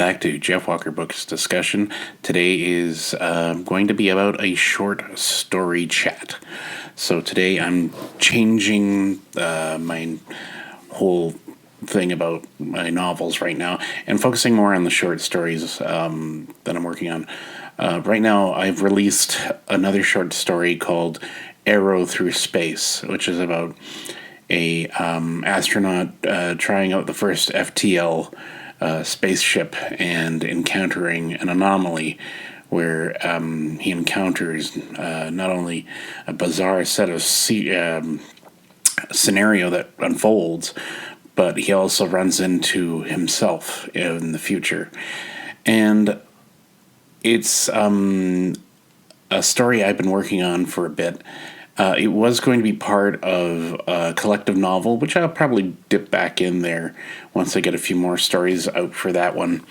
back to Jeff Walker Books discussion. Today is going to be about a short story chat. So today I'm changing my whole thing about my novels right now and focusing more on the short stories that I'm working on. Right now I've released another short story called Arrow Through Space, which is about a astronaut trying out the first FTL spaceship and encountering an anomaly where he encounters not only a bizarre set of scenario that unfolds, but he also runs into himself in the future. And it's a story I've been working on for a bit. It was going to be part of a collective novel, which I'll probably dip back in there once I get a few more stories out for that one.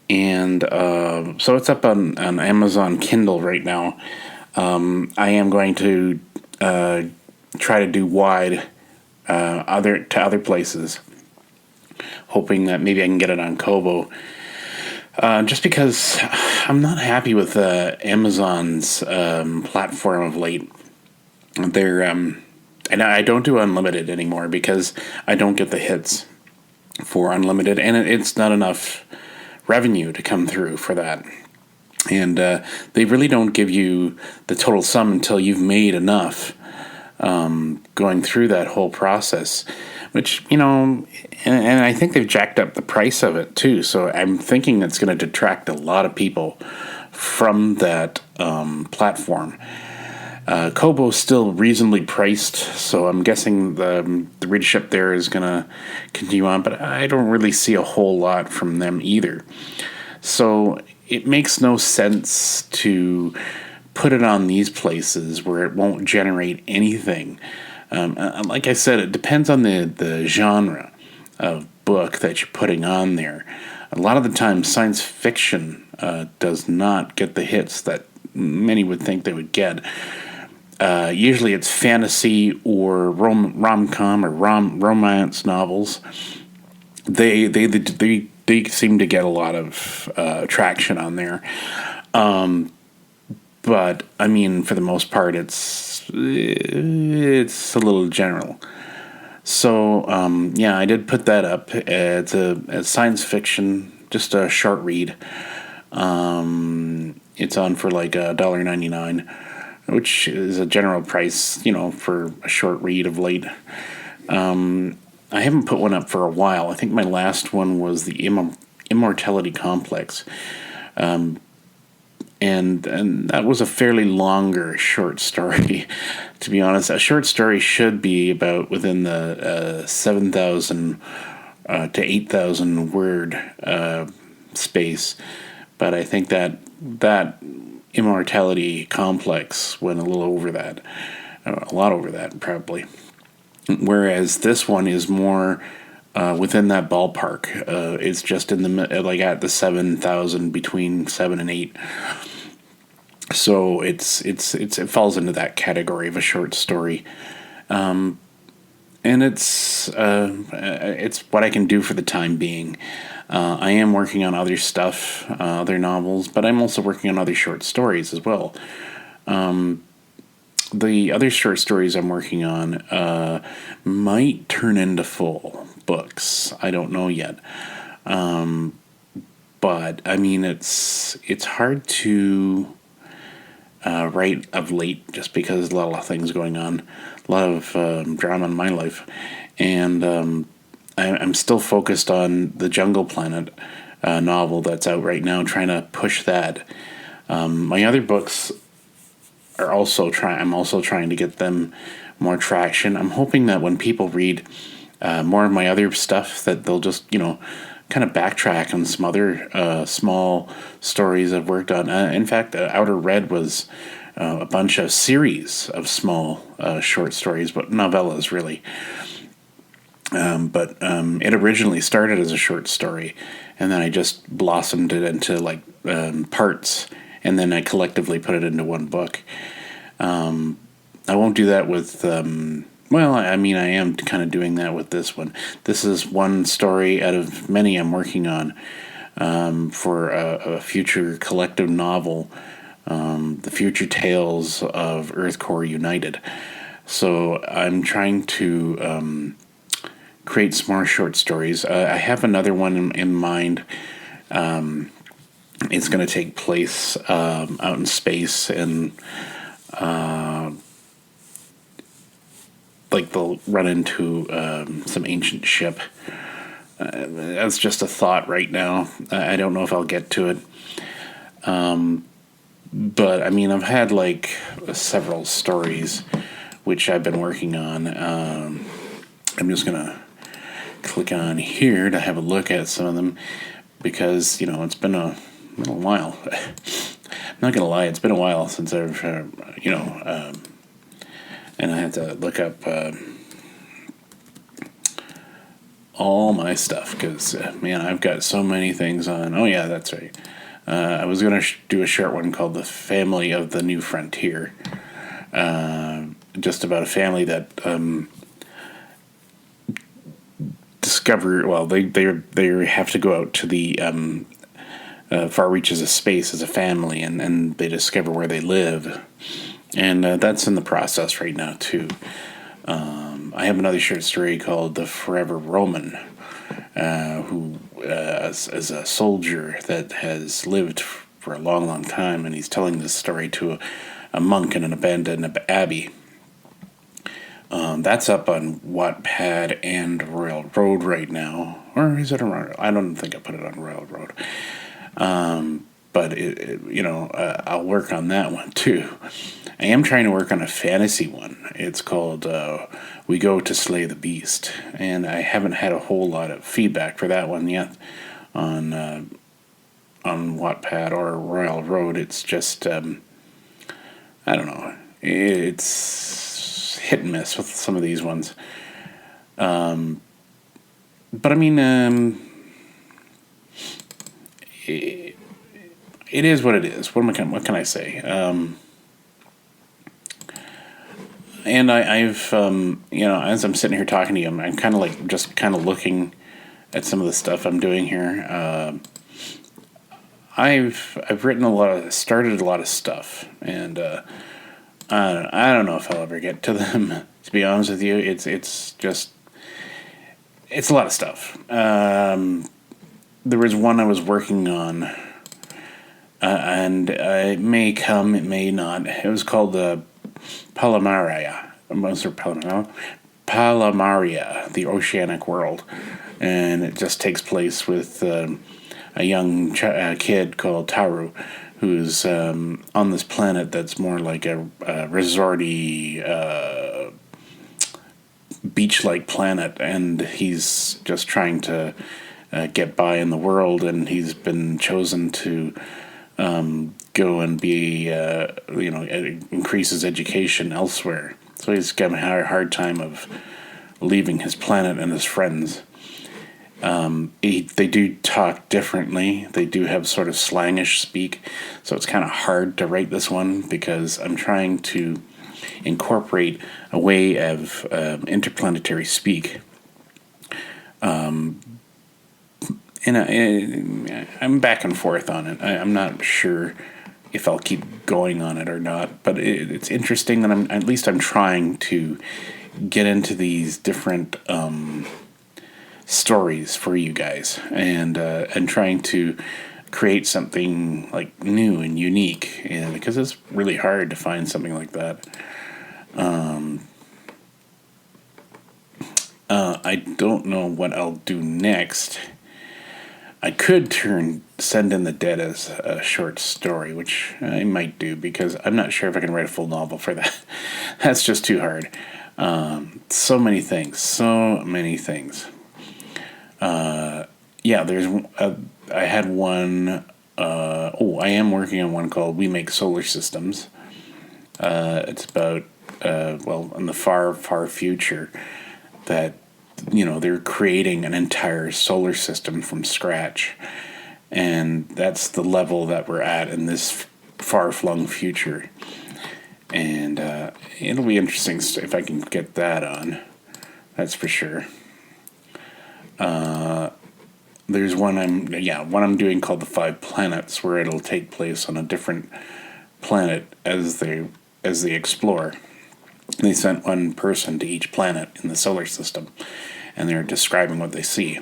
And so it's up on Amazon Kindle right now. I am going to try to do wide other places, hoping that maybe I can get it on Kobo. Just because I'm not happy with Amazon's platform of late. They're and I don't do unlimited anymore because I don't get the hits for unlimited, and it's not enough revenue to come through for that. And they really don't give you the total sum until you've made enough going through that whole process, which, and I think they've jacked up the price of it too. So I'm thinking that's going to detract a lot of people from that platform. Kobo's still reasonably priced, so I'm guessing the readership there is going to continue on, but I don't really see a whole lot from them either. So it makes no sense to put it on these places where it won't generate anything. Like I said, it depends on the genre of book that you're putting on there. A lot of the time, science fiction does not get the hits that many would think they would get. Usually it's fantasy or rom-com or romance novels. They seem to get a lot of traction on there. But I mean, for the most part, it's a little general. So I did put that up. It's a science fiction, just a short read. It's on for like $1.99, which is a general price, for a short read of late. I haven't put one up for a while. I think my last one was the Immortality Complex. And that was a fairly longer short story. To be honest, a short story should be about within the 7,000 to 8,000 word space. But I think that Immortality Complex went a little over that. A lot over that, probably. Whereas this one is more within that ballpark. It's just in the at the 7,000, between 7 and 8. So it falls into that category of a short story, and it's what I can do for the time being. I am working on other stuff, other novels, but I'm also working on other short stories as well. The other short stories I'm working on might turn into full books. I don't know yet. But I mean, it's hard to write of late just because there's a lot of things going on, a lot of drama in my life, and I'm still focused on the Jungle Planet novel that's out right now, trying to push that. My other books are also I'm also trying to get them more traction. I'm hoping that when people read more of my other stuff, that they'll just kind of backtrack on some other small stories I've worked on. In fact, Outer Red was a bunch of series of small short stories, but novellas really. But it originally started as a short story, and then I just blossomed it into parts, and then I collectively put it into one book. I won't do that with I am kind of doing that with this one. This is one story out of many I'm working on. for a future collective novel, The Future Tales of Earth Core United. So I'm trying to create some more short stories. I have another one in mind. It's going to take place out in space, and like they'll run into some ancient ship. That's just a thought right now. I don't know if I'll get to it. But I mean, I've had like several stories which I've been working on. I'm just going to click on here to have a look at some of them because, it's been a while. I'm not going to lie, it's been a while since I've, and I had to look up all my stuff because, man, I've got so many things on. Oh, yeah, that's right. I was going to do a short one called The Family of the New Frontier. Just about a family that discover, well, they have to go out to the far reaches of space as a family, and they discover where they live. And that's in the process right now, too. I have another short story called The Forever Roman, who is a soldier that has lived for a long, long time, and he's telling this story to a monk in an abandoned abbey. That's up on Wattpad and Royal Road right now. Or is it on? I don't think I put it on Royal Road. But I'll work on that one too. I am trying to work on a fantasy one. It's called We Go to Slay the Beast, and I haven't had a whole lot of feedback for that one yet on Wattpad or Royal Road. It's just I don't know. It's hit and miss with some of these ones. But I mean, it is what it is. What can I say? And I've as I'm sitting here talking to you, I'm kind of like just kind of looking at some of the stuff I'm doing here. I've written started a lot of stuff, and I don't know if I'll ever get to them. To be honest with you, it's a lot of stuff. There was one I was working on, and it may come, it may not. It was called Palamaria, Palamaria, the Oceanic World, and it just takes place with a young kid called Taru, who's on this planet that's more like a resorty, beach-like planet, and he's just trying to get by in the world, and he's been chosen to go and be, increase his education elsewhere. So he's got a hard time of leaving his planet and his friends. They do talk differently. They do have sort of slangish speak, so it's kind of hard to write this one because I'm trying to incorporate a way of interplanetary speak. And I'm back and forth on it. I'm not sure if I'll keep going on it or not, but it's interesting that I'm trying to get into these different stories for you guys, and trying to create something like new and unique, and because it's really hard to find something like that. I don't know what I'll do next. I could Send in the Dead as a short story, which I might do because I'm not sure if I can write a full novel for that. That's just too hard. So many things. I had one. I am working on one called We Make Solar Systems. It's about in the far, far future that they're creating an entire solar system from scratch, and that's the level that we're at in this far-flung future. And it'll be interesting if I can get that on. That's for sure. there's one I'm doing called the Five Planets, where it'll take place on a different planet as they explore. They sent one person to each planet in the solar system, and they're describing what they see.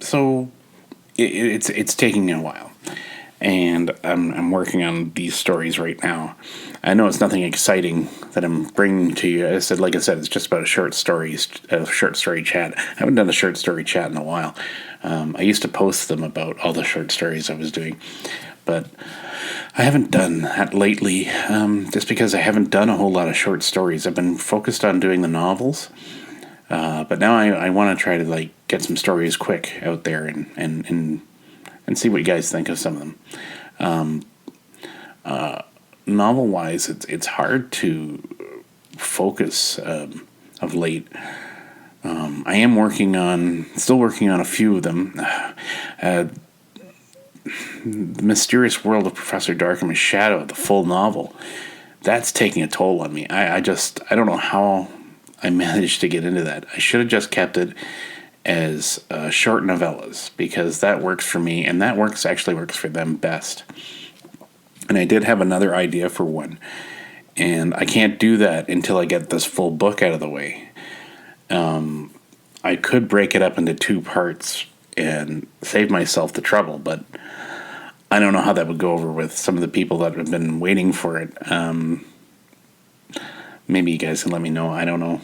So it's taking a while, and I'm working on these stories right now. I know it's nothing exciting that I'm bringing to you. Like I said, it's just about a short story chat. I haven't done a short story chat in a while. I used to post them about all the short stories I was doing, but I haven't done that lately, just because I haven't done a whole lot of short stories. I've been focused on doing the novels, but now I want to try to get some stories quick out there and see what you guys think of some of them. Novel wise, it's hard to focus of late. I am still working on a few of them. The Mysterious World of Professor Darkham's Shadow, the full novel, that's taking a toll on me. I don't know how I managed to get into that. I should have just kept it as short novellas, because that works for me, and that actually works for them best. And I did have another idea for one, and I can't do that until I get this full book out of the way. I could break it up into 2 parts and save myself the trouble, but I don't know how that would go over with some of the people that have been waiting for it. Maybe you guys can let me know. I don't know.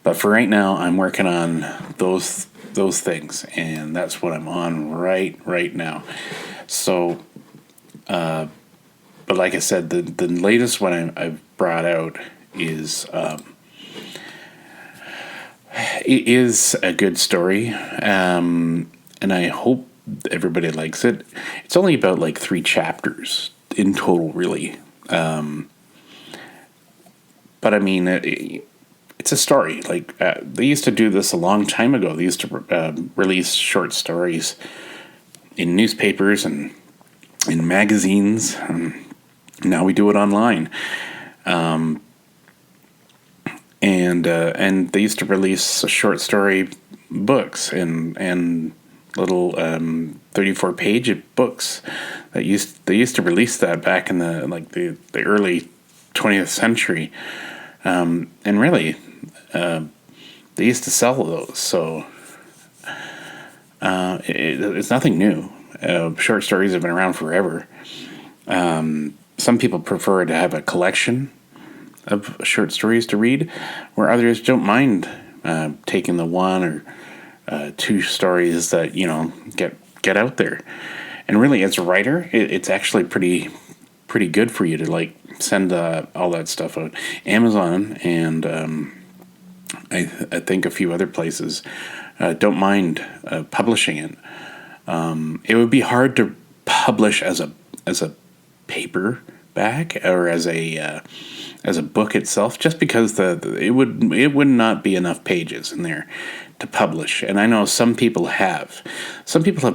But for right now, I'm working on those things, and that's what I'm on right now. So, but like I said, the latest one I've brought out is it is a good story, and I hope everybody likes it. It's only about 3 chapters in total, really. But I mean, it's a story. They used to do this a long time ago. They used to release short stories in newspapers and in magazines. Now we do it online. And they used to release short story books and little 34-page books they used to release that back in the early 20th century, and really they used to sell those. So it's nothing new. Short stories have been around forever. Some people prefer to have a collection of short stories to read, where others don't mind taking the 1 or 2 stories that get out there. And really, as a writer, it's actually pretty good for you to send all that stuff out. Amazon and I think a few other places don't mind publishing it. It would be hard to publish as a paperback or as a book itself, just because it would not be enough pages in there to publish. And I know some people have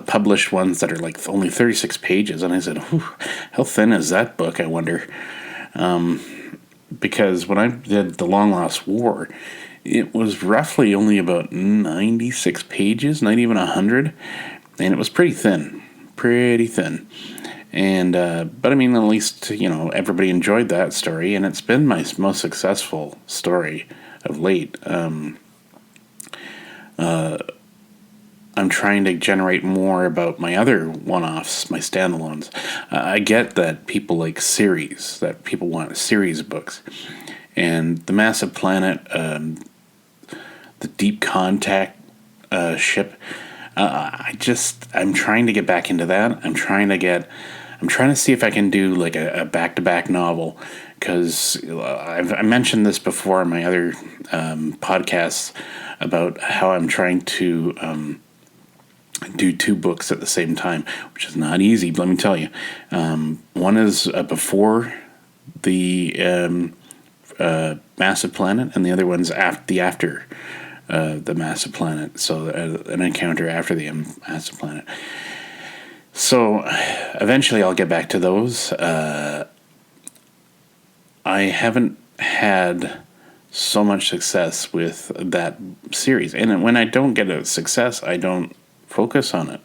published ones that are only 36 pages, and I said, how thin is that book, I wonder? Because when I did The Long Lost War, it was roughly only about 96 pages, not even 100, and it was pretty thin. And but I mean, at least everybody enjoyed that story, and it's been my most successful story of late. I'm trying to generate more about my other one-offs, my standalones. I get that people like series, that people want series books, and the Massive Planet, the Deep Contact ship. I'm trying to get back into that. I'm trying to see if I can do a back-to-back novel, because I mentioned this before in my other podcasts about how I'm trying to do 2 books at the same time, which is not easy, let me tell you. One is before the Massive Planet, and the other one's after the Massive Planet, so an encounter after the Massive Planet. So eventually I'll get back to those. I haven't had so much success with that series. And when I don't get a success, I don't focus on it.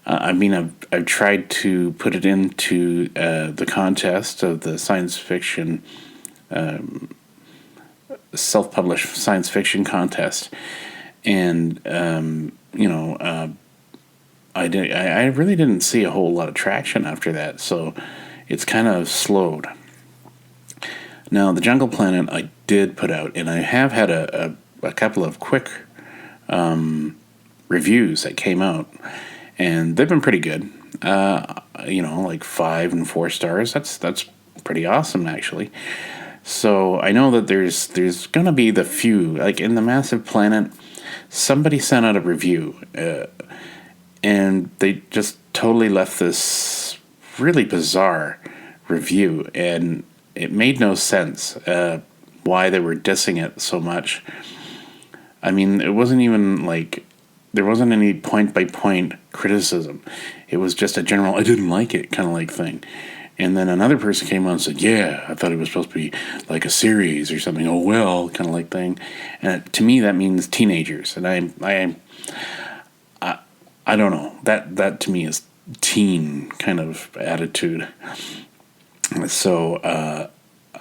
I've tried to put it into the contest of the science fiction, self-published science fiction contest, and I really didn't see a whole lot of traction after that, so it's kind of slowed. Now, The Jungle Planet I did put out, and I have had a couple of quick reviews that came out, and they've been pretty good. Like 5 and 4 stars. That's pretty awesome, actually. So I know that there's gonna be the few, like in The Massive Planet, somebody sent out a review, and they just totally left this really bizarre review, and it made no sense why they were dissing it so much. I mean, it wasn't even like, there wasn't any point-by-point criticism. It was just a general, I didn't like it kind of like thing. And then another person came on and said, yeah, I thought it was supposed to be like a series or something. Oh, well, kind of like thing. And to me, that means teenagers. And I don't know. That to me is teen kind of attitude. So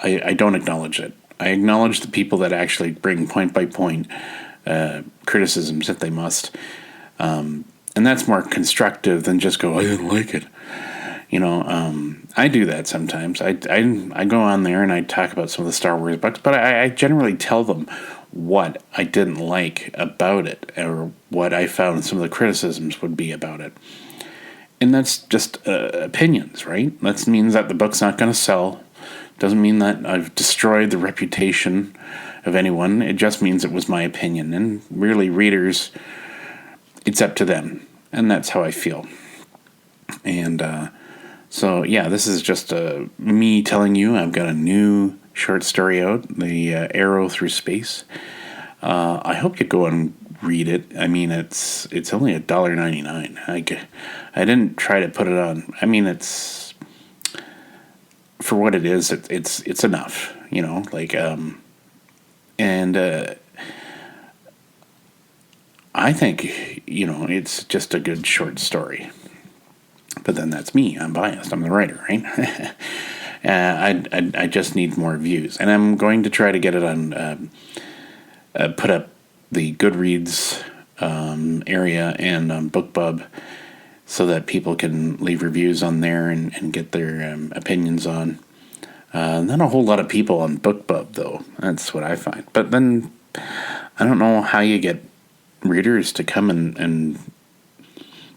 I don't acknowledge it. I acknowledge the people that actually bring point-by-point criticisms if they must. And that's more constructive than just go, I didn't like it. I do that sometimes. I go on there and I talk about some of the Star Wars books, but I generally tell them what I didn't like about it, or what I found some of the criticisms would be about it. And that's just opinions, right? That means that the book's not going to sell. Doesn't mean that I've destroyed the reputation of anyone. It just means it was my opinion. And really, readers, it's up to them. And that's how I feel. And so, yeah, this is just me telling you I've got a new short story out, The Arrow Through Space. I hope you go and read it. I mean, it's only $1.99. I didn't try to put it on. I mean, it's, for what it is, it's enough, and I think, it's just a good short story. But then that's me. I'm biased. I'm the writer, right? I just need more views, and I'm going to try to get it on. Put up the Goodreads area and BookBub, so that people can leave reviews on there and get their opinions on. Not a whole lot of people on BookBub, though. That's what I find. But then I don't know how you get readers to come and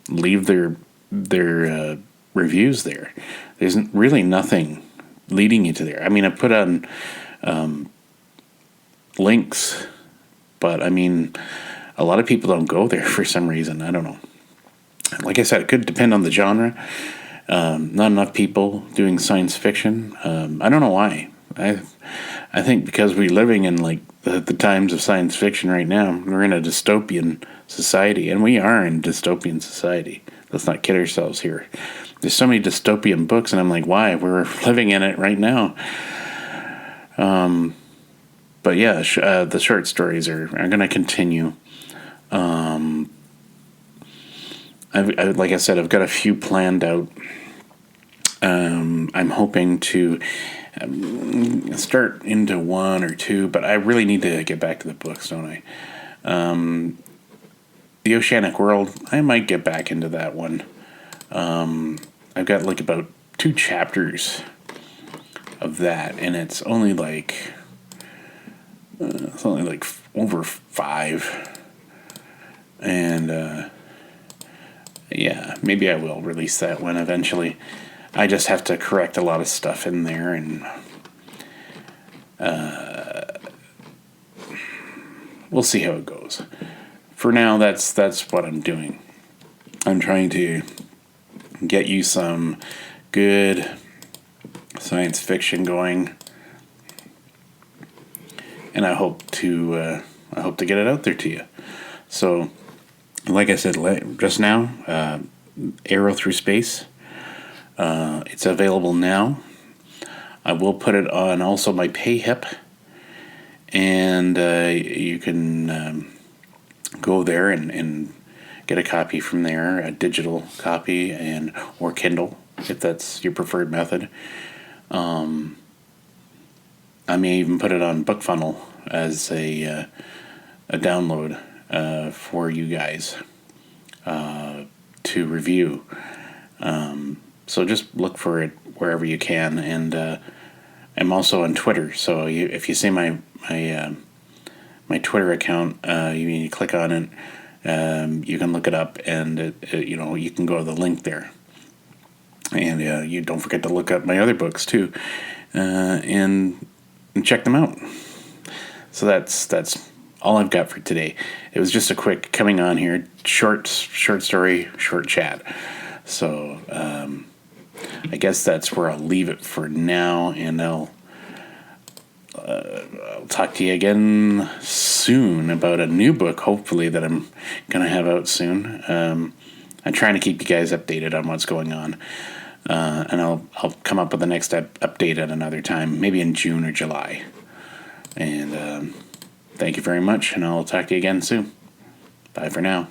leave their reviews there. There's really nothing leading you to there. I mean, I put on links, but I mean, a lot of people don't go there for some reason. I don't know. Like I said, it could depend on the genre. Not enough people doing science fiction. I don't know why. I think because we're living in like the times of science fiction right now. We're in a dystopian society, and we are in dystopian society. Let's not kid ourselves here. There's so many dystopian books, and I'm like, why? We're living in it right now. But yeah, the short stories are going to continue. Like I said, I've got a few planned out. I'm hoping to start into 1 or 2, but I really need to get back to the books, don't I? The Oceanic World, I might get back into that one. I've got like about 2 chapters of that, and it's only like over 5. And yeah, maybe I will release that one eventually. I just have to correct a lot of stuff in there, and we'll see how it goes. For now, that's what I'm doing. I'm trying to get you some good science fiction going, and I hope to get it out there to you. So, like I said just now, Arrow Through Space. It's available now. I will put it on also my PayHip, and you can go there and get a copy from there, a digital copy, and or Kindle if that's your preferred method. I may even put it on BookFunnel as a download for you guys to review. So just look for it wherever you can, and I'm also on Twitter. So if you see my Twitter account, you click on it. You can look it up, and you can go to the link there. And you don't forget to look up my other books too, and check them out. So that's all I've got for today. It was just a quick coming on here, short story, short chat. So I guess that's where I'll leave it for now, and I'll talk to you again soon about a new book, hopefully, that I'm going to have out soon. I'm trying to keep you guys updated on what's going on. And I'll come up with the next update at another time, maybe in June or July. And thank you very much, and I'll talk to you again soon. Bye for now.